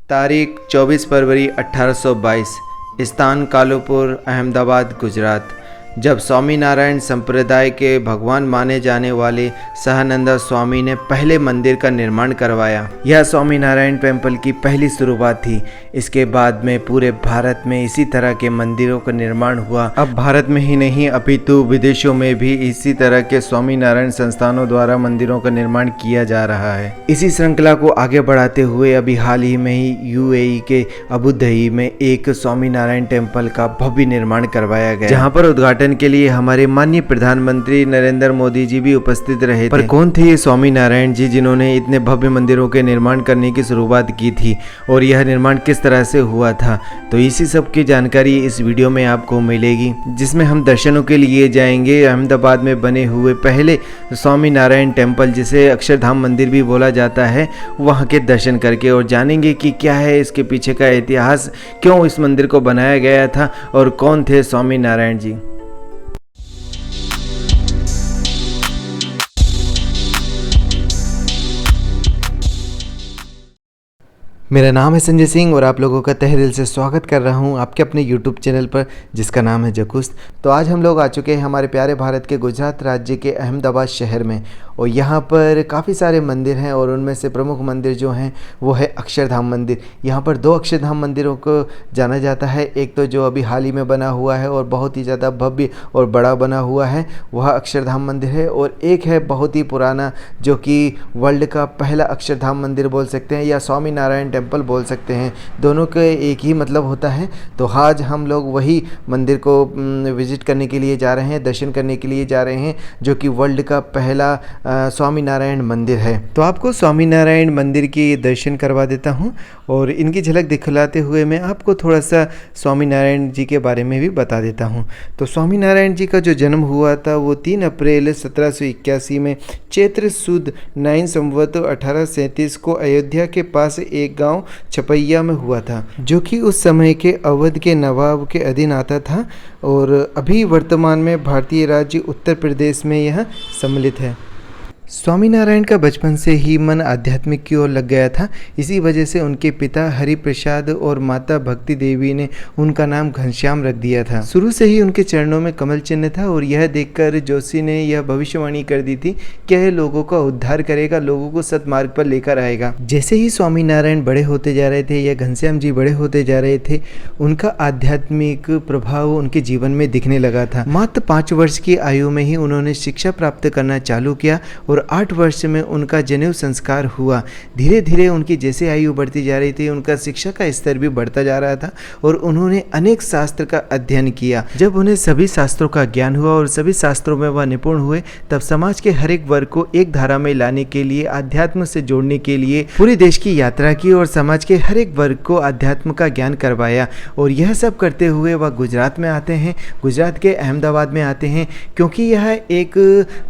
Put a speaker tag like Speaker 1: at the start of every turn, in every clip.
Speaker 1: तारीख 24 फरवरी 1822। स्थान कालूपुर, अहमदाबाद, गुजरात। जब स्वामीनारायण संप्रदाय के भगवान माने जाने वाले सहनंदा स्वामी ने पहले मंदिर का निर्माण करवाया। यह स्वामीनारायण टेम्पल की पहली शुरुआत थी। इसके बाद में पूरे भारत में इसी तरह के मंदिरों का निर्माण हुआ। अब भारत में ही नहीं अपितु विदेशों में भी इसी तरह के स्वामीनारायण संस्थानों द्वारा मंदिरों का निर्माण किया जा रहा है। इसी श्रृंखला को आगे बढ़ाते हुए अभी हाल ही में ही यूएई के अबू धाबी में एक स्वामीनारायण टेम्पल का भव्य निर्माण करवाया गया, जहाँ पर उद्घाटन के लिए हमारे माननीय प्रधानमंत्री नरेंद्र मोदी जी भी उपस्थित रहे थे। पर कौन थे ये स्वामीनारायण जी जिन्होंने इतने भव्य मंदिरों के निर्माण करने की शुरुआत की थी और यह निर्माण किस तरह से हुआ था? तो इसी सब की जानकारी इस वीडियो में आपको मिलेगी, जिसमें हम दर्शनों के लिए जाएंगे अहमदाबाद में बने हुए पहले स्वामीनारायण टेम्पल, जिसे अक्षरधाम मंदिर भी बोला जाता है, वहाँ के दर्शन करके और जानेंगे कि क्या है इसके पीछे का इतिहास, क्यों इस मंदिर को बनाया गया था और कौन थे स्वामीनारायण जी। मेरा नाम है संजय सिंह और आप लोगों का तहे दिल से स्वागत कर रहा हूं आपके अपने YouTube चैनल पर, जिसका नाम है जकुस्त। तो आज हम लोग आ चुके हैं हमारे प्यारे भारत के गुजरात राज्य के अहमदाबाद शहर में, और यहाँ पर काफ़ी सारे मंदिर हैं और उनमें से प्रमुख मंदिर जो हैं वो है अक्षरधाम मंदिर। यहाँ पर दो अक्षरधाम मंदिरों को जाना जाता है। एक तो जो अभी हाल ही में बना हुआ है और बहुत ही ज़्यादा भव्य और बड़ा बना हुआ है, वह अक्षरधाम मंदिर है, और एक है बहुत ही पुराना जो कि वर्ल्ड का पहला अक्षरधाम मंदिर बोल सकते हैं या स्वामीनारायण टेम्पल बोल सकते हैं। दोनों के एक ही मतलब होता है। तो आज हम लोग वही मंदिर को विजिट करने के लिए जा रहे हैं, दर्शन करने के लिए जा रहे हैं, जो कि वर्ल्ड का पहला स्वामीनारायण मंदिर है। तो आपको स्वामीनारायण मंदिर के दर्शन करवा देता हूं और इनकी झलक दिखलाते हुए मैं आपको थोड़ा सा स्वामीनारायण जी के बारे में भी बता देता हूं। तो स्वामीनारायण जी का जो जन्म हुआ था वो 3 अप्रैल 1781 में चैत्र सुद 9 संवत 1837 को अयोध्या के पास एक गांव छपैया में हुआ था, जो कि उस समय के अवध के नवाब के अधीन आता था और अभी वर्तमान में भारतीय राज्य उत्तर प्रदेश में यह सम्मिलित है। स्वामीनारायण का बचपन से ही मन आध्यात्मिक की ओर लग गया था। इसी वजह से उनके पिता हरिप्रसाद और माता भक्ति देवी ने उनका नाम घनश्याम रख दिया था। शुरू से ही उनके चरणों में कमल चिन्ह था और यह देखकर जोशी ने यह भविष्यवाणी कर दी थी कि यह लोगों का उद्धार करेगा, लोगों को सतमार्ग पर लेकर आएगा। जैसे ही स्वामीनारायण बड़े होते जा रहे थे या घनश्याम जी बड़े होते जा रहे थे, उनका आध्यात्मिक प्रभाव उनके जीवन में दिखने लगा था। मात्र 5 वर्ष की आयु में ही उन्होंने शिक्षा प्राप्त करना चालू किया और 8 वर्ष में उनका जनेऊ संस्कार हुआ। धीरे धीरे उनकी जैसे आयु बढ़ती जा रही थी, उनका शिक्षा का स्तर भी बढ़ता जा रहा था और उन्होंने अनेक शास्त्र का अध्ययन किया। जब उन्हें सभी शास्त्रों का ज्ञान हुआ और सभी शास्त्रों में वह निपुण हुए, तब समाज के हर एक वर्ग को एक धारा में लाने के लिए, अध्यात्म से जोड़ने के लिए पूरे देश की यात्रा की और समाज के हर एक वर्ग को अध्यात्म का ज्ञान करवाया। और यह सब करते हुए वह गुजरात में आते हैं, गुजरात के अहमदाबाद में आते हैं, क्योंकि यह एक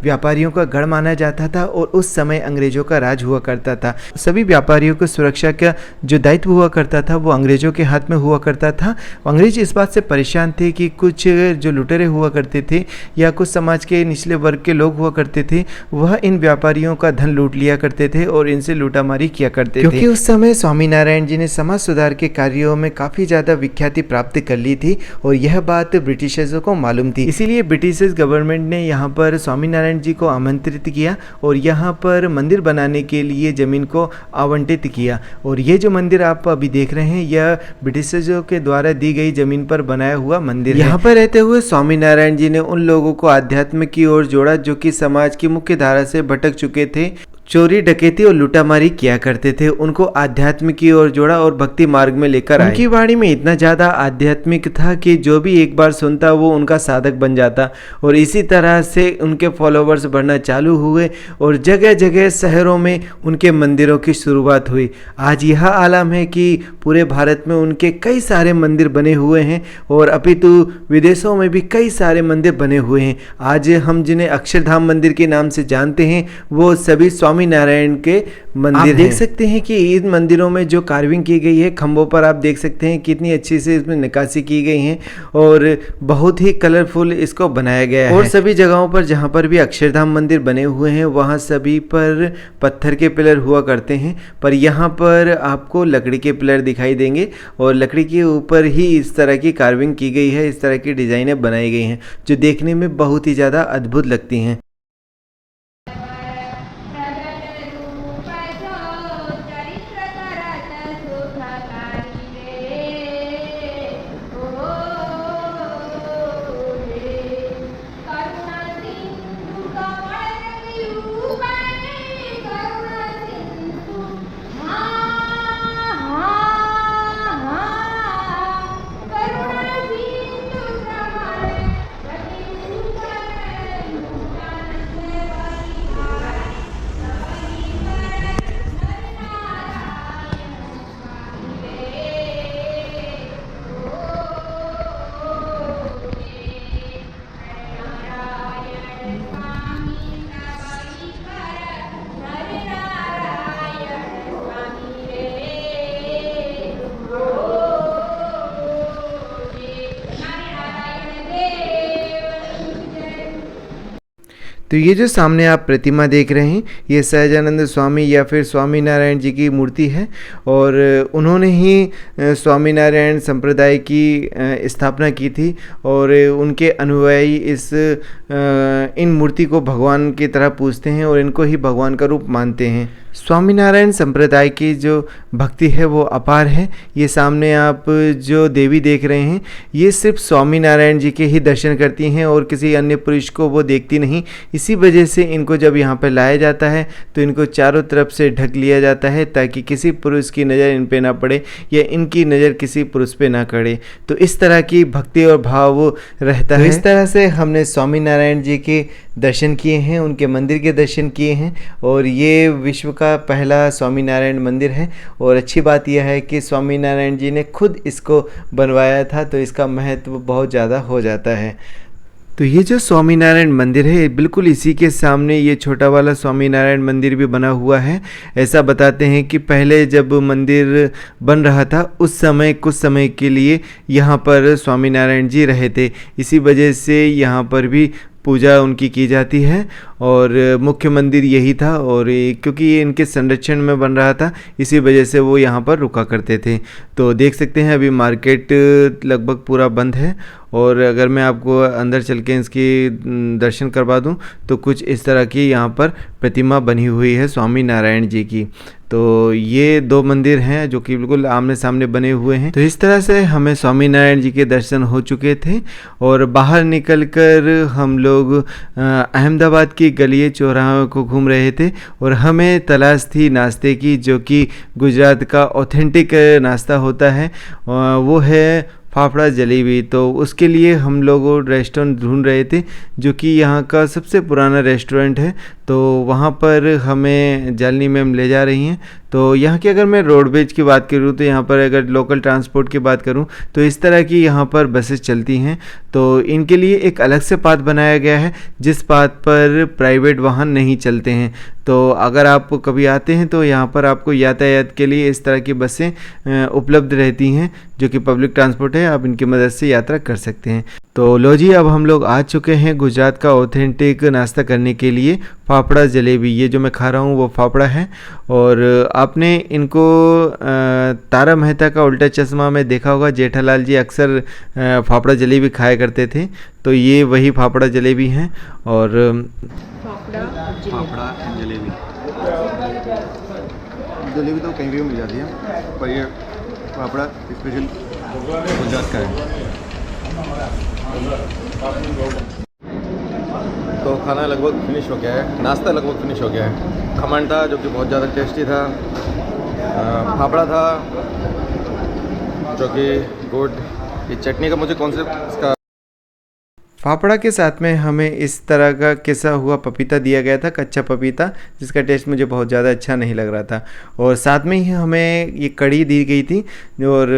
Speaker 1: व्यापारियों का गढ़ माना जाता था और उस समय अंग्रेजों का राज हुआ करता था। सभी व्यापारियों को सुरक्षा का जो दायित्व हुआ करता था वो अंग्रेजों के हाथ में हुआ करता था। अंग्रेज इस बात से परेशान थे कि कुछ जो लुटेरे हुआ करते थे या कुछ समाज के निचले वर्ग के लोग हुआ करते थे, वह इन व्यापारियों का धन लूट लिया करते थे और इनसे लूटामारी किया करते थे। क्योंकि उस समय स्वामीनारायण जी ने समाज सुधार के कार्यों में काफी ज्यादा विख्याति प्राप्त कर ली थी और यह बात ब्रिटिशर्स को मालूम थी। इसीलिए ब्रिटिश गवर्नमेंट ने यहाँ पर स्वामीनारायण जी को आमंत्रित किया और यहाँ पर मंदिर बनाने के लिए ज़मीन को आवंटित किया। और ये जो मंदिर आप अभी देख रहे हैं, यह ब्रिटिशर्स के द्वारा दी गई ज़मीन पर बनाया हुआ मंदिर है। यहाँ पर रहते हुए स्वामीनारायण जी ने उन लोगों को अध्यात्म की ओर जोड़ा जो कि समाज की मुख्य धारा से भटक चुके थे, चोरी डकैती और लूटामारी किया करते थे, उनको आध्यात्म की ओर जोड़ा और भक्ति मार्ग में लेकर आए। उनकी वाणी में इतना ज़्यादा आध्यात्मिक था कि जो भी एक बार सुनता वो उनका साधक बन जाता, और इसी तरह से उनके फॉलोवर्स बढ़ना चालू हुए और जगह जगह शहरों में उनके मंदिरों की शुरुआत हुई। आज यह आलम है कि पूरे भारत में उनके कई सारे मंदिर बने हुए हैं और अपितु विदेशों में भी कई सारे मंदिर बने हुए हैं। आज हम जिन्हें अक्षरधाम मंदिर के नाम से जानते हैं, वो सभी स्वामी स्वामी नारायण के मंदिर देख सकते हैं कि इन मंदिरों में जो कार्विंग की गई है, खंभों पर आप देख सकते हैं कितनी अच्छी से इसमें नक्काशी की गई है और बहुत ही कलरफुल इसको बनाया गया है। और सभी जगहों पर जहाँ पर भी अक्षरधाम मंदिर बने हुए हैं वहाँ सभी पर पत्थर के पिलर हुआ करते हैं, पर यहाँ पर आपको लकड़ी के पिलर दिखाई देंगे और लकड़ी के ऊपर ही इस तरह की कार्विंग की गई है, इस तरह की डिज़ाइनें बनाई गई हैं जो देखने में बहुत ही ज़्यादा अद्भुत लगती हैं। तो ये जो सामने आप प्रतिमा देख रहे हैं ये सहजानंद स्वामी या फिर स्वामी नारायण जी की मूर्ति है और उन्होंने ही स्वामी नारायण संप्रदाय की स्थापना की थी और उनके अनुयायी इन मूर्ति को भगवान की तरह पूजते हैं और इनको ही भगवान का रूप मानते हैं। स्वामीनारायण संप्रदाय की जो भक्ति है वो अपार है। ये सामने आप जो देवी देख रहे हैं ये सिर्फ स्वामीनारायण जी के ही दर्शन करती हैं और किसी अन्य पुरुष को वो देखती नहीं। इसी वजह से इनको जब यहाँ पर लाया जाता है तो इनको चारों तरफ से ढक लिया जाता है ताकि किसी पुरुष की नज़र इन पे ना पड़े या इनकी नज़र किसी पुरुष पे ना पड़े। तो इस तरह की भक्ति और भाव रहता है। इस तरह से हमने स्वामीनारायण जी के दर्शन किए हैं, उनके मंदिर के दर्शन किए हैं और ये विश्व का पहला स्वामीनारायण मंदिर है। और अच्छी बात यह है कि स्वामीनारायण जी ने खुद इसको बनवाया था तो इसका महत्व बहुत ज़्यादा हो जाता है। तो ये जो स्वामीनारायण मंदिर है बिल्कुल इसी के सामने ये छोटा वाला स्वामीनारायण मंदिर भी बना हुआ है। ऐसा बताते हैं कि पहले जब मंदिर बन रहा था उस समय कुछ समय के लिए यहाँ पर स्वामीनारायण जी रहे थे, इसी वजह से यहाँ पर भी पूजा उनकी की जाती है और मुख्य मंदिर यही था और क्योंकि ये इनके संरक्षण में बन रहा था इसी वजह से वो यहाँ पर रुका करते थे। तो देख सकते हैं अभी मार्केट लगभग पूरा बंद है और अगर मैं आपको अंदर चल के इसकी दर्शन करवा दूं तो कुछ इस तरह की यहाँ पर प्रतिमा बनी हुई है स्वामी नारायण जी की। तो ये दो मंदिर हैं जो कि बिल्कुल आमने सामने बने हुए हैं। तो इस तरह से हमें स्वामी नारायण जी के दर्शन हो चुके थे और बाहर निकलकर हम लोग अहमदाबाद की गली चौराहों को घूम रहे थे और हमें तलाश थी नाश्ते की, जो कि गुजरात का ऑथेंटिक नाश्ता होता है, वो है फाफड़ा जलेबी। तो उसके लिए हम लोग रेस्टोरेंट ढूंढ रहे थे जो कि यहाँ का सबसे पुराना रेस्टोरेंट है। तो वहाँ पर हमें जालनी मैम ले जा रही हैं। तो यहाँ की अगर मैं रोडवेज की बात करूँ तो यहाँ पर अगर लोकल ट्रांसपोर्ट की बात करूँ तो इस तरह की यहाँ पर बसेस चलती हैं। तो इनके लिए एक अलग से पाथ बनाया गया है जिस पाथ पर प्राइवेट वाहन नहीं चलते हैं। तो अगर आप कभी आते हैं तो यहाँ पर आपको यातायात के लिए इस तरह की बसें उपलब्ध रहती हैं जो कि पब्लिक ट्रांसपोर्ट है, आप इनकी मदद से यात्रा कर सकते हैं। तो लो जी, अब हम लोग आ चुके हैं गुजरात का ऑथेंटिक नाश्ता करने के लिए, फाफड़ा जलेबी। ये जो मैं खा रहा हूँ वो फाफड़ा है और आपने इनको तारा मेहता का उल्टा चश्मा में देखा होगा, जेठालाल जी अक्सर फाफड़ा जलेबी खाया करते थे। तो ये वही फाफड़ा जलेबी हैं और फाफड़ा जलेबी तो कहीं भी मिल जाती है पर ये फाफड़ा स्पेशल गुजरात का है। तो खाना लगभग फिनिश हो गया है, नाश्ता लगभग फिनिश हो गया है। खमन था जो कि बहुत ज़्यादा टेस्टी था, फाफड़ा था जो कि गुड, ये चटनी का मुझे कौन से इसका फाफड़ा के साथ में हमें इस तरह का किसा हुआ पपीता दिया गया था, कच्चा पपीता, जिसका टेस्ट मुझे बहुत ज़्यादा अच्छा नहीं लग रहा था। और साथ में ही हमें ये कढ़ी दी गई थी और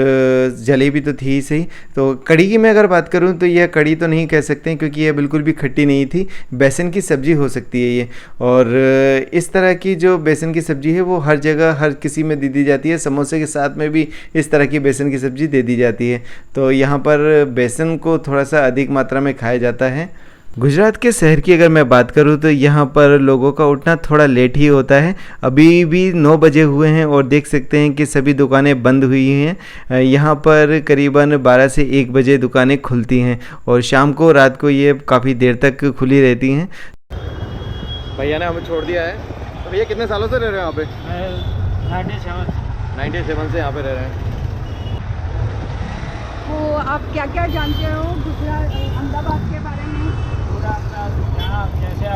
Speaker 1: जलेबी तो थी ही सही। तो कढ़ी की मैं अगर बात करूँ तो यह कढ़ी तो नहीं कह सकते हैं, क्योंकि यह बिल्कुल भी खट्टी नहीं थी। बेसन की सब्ज़ी हो सकती है ये। और इस तरह की जो बेसन की सब्ज़ी है वो हर जगह हर किसी में दी जाती है। समोसे के साथ में भी इस तरह की बेसन की सब्ज़ी दे दी जाती है। तो यहाँ पर बेसन को थोड़ा सा अधिक मात्रा में खाया जाता है। गुजरात के शहर की अगर मैं बात करूं तो यहाँ पर लोगों का उठना थोड़ा लेट ही होता है। अभी भी 9 बजे हुए हैं और देख सकते हैं कि सभी दुकानें बंद हुई हैं। यहाँ पर करीबन 12 से 1 बजे दुकानें खुलती हैं और शाम को रात को ये काफ़ी देर तक खुली रहती हैं। भैया ने हमें छोड़ दिया है। तो भैया कितने सालों से रह रहे हैं यहाँ पे? 97 से यहाँ पे रह रहे हैं।
Speaker 2: तो आप क्या क्या जानते हो गुजरात अहमदाबाद के बारे में?
Speaker 3: पूरा यहाँ जैसे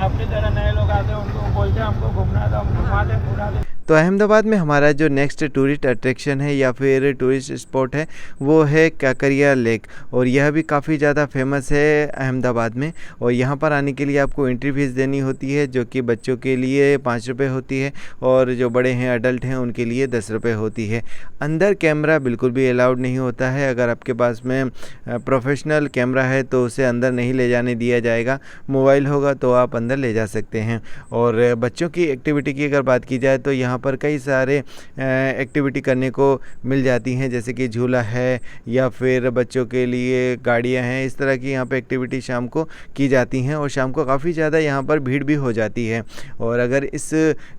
Speaker 3: अपने तरह नए लोग आते हैं उनको बोलते हैं हमको घूमना तो हम घुमाते हैं पूरा दिन।
Speaker 1: तो अहमदाबाद में हमारा जो नेक्स्ट टूरिस्ट अट्रैक्शन है या फिर टूरिस्ट स्पॉट है वो है काकरिया लेक। और यह भी काफ़ी ज़्यादा फेमस है अहमदाबाद में। और यहाँ पर आने के लिए आपको एंट्री फीस देनी होती है, जो कि बच्चों के लिए 5 रुपये होती है और जो बड़े हैं अडल्ट हैं उनके लिए 10 रुपये होती है। अंदर कैमरा बिल्कुल भी अलाउड नहीं होता है। अगर आपके पास में प्रोफेशनल कैमरा है तो उसे अंदर नहीं ले जाने दिया जाएगा। मोबाइल होगा तो आप अंदर ले जा सकते हैं। और बच्चों की एक्टिविटी की अगर बात की जाए तो यहाँ पर कई सारे एक्टिविटी करने को मिल जाती हैं, जैसे कि झूला है या फिर बच्चों के लिए गाड़ियां हैं। इस तरह की यहाँ पे एक्टिविटी शाम को की जाती हैं और शाम को काफ़ी ज़्यादा यहाँ पर भीड़ भी हो जाती है। और अगर इस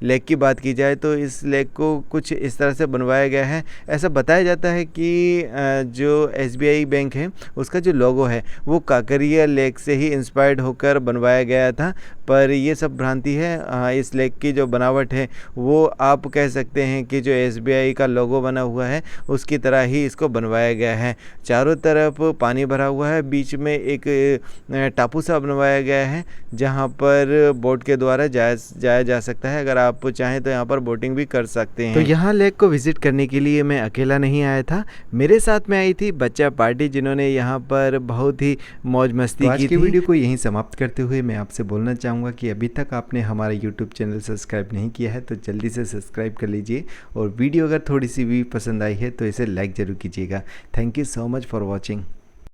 Speaker 1: लेक की बात की जाए तो इस लेक को कुछ इस तरह से बनवाया गया है। ऐसा बताया जाता है कि जो SBI बैंक है उसका जो लोगो है वो काकरिया लेक से ही इंस्पायर्ड होकर बनवाया गया था, पर ये सब भ्रांति है। इस लेक की जो बनावट है वो आप कह सकते हैं कि जो SBI का लोगो बना हुआ है उसकी तरह ही इसको बनवाया गया है। चारों तरफ पानी भरा हुआ है, बीच में एक टापू सा बनवाया गया है जहां पर बोट के द्वारा जाया जा सकता है। अगर आप चाहें तो यहाँ पर बोटिंग भी कर सकते हैं। तो यहाँ लेक को विजिट करने के लिए मैं अकेला नहीं आया था, मेरे साथ में आई थी बच्चा पार्टी, जिन्होंने यहाँ पर बहुत ही मौज मस्ती की थी। आज की वीडियो को यहीं समाप्त करते हुए मैं आपसे बोलना चाहूँगा कि अभी तक आपने हमारा YouTube चैनल सब्सक्राइब नहीं किया है तो जल्दी से सब्सक्राइब कर लीजिए। और वीडियो अगर थोड़ी सी भी पसंद आई है तो इसे लाइक ज़रूर कीजिएगा। Thank you so much for watching.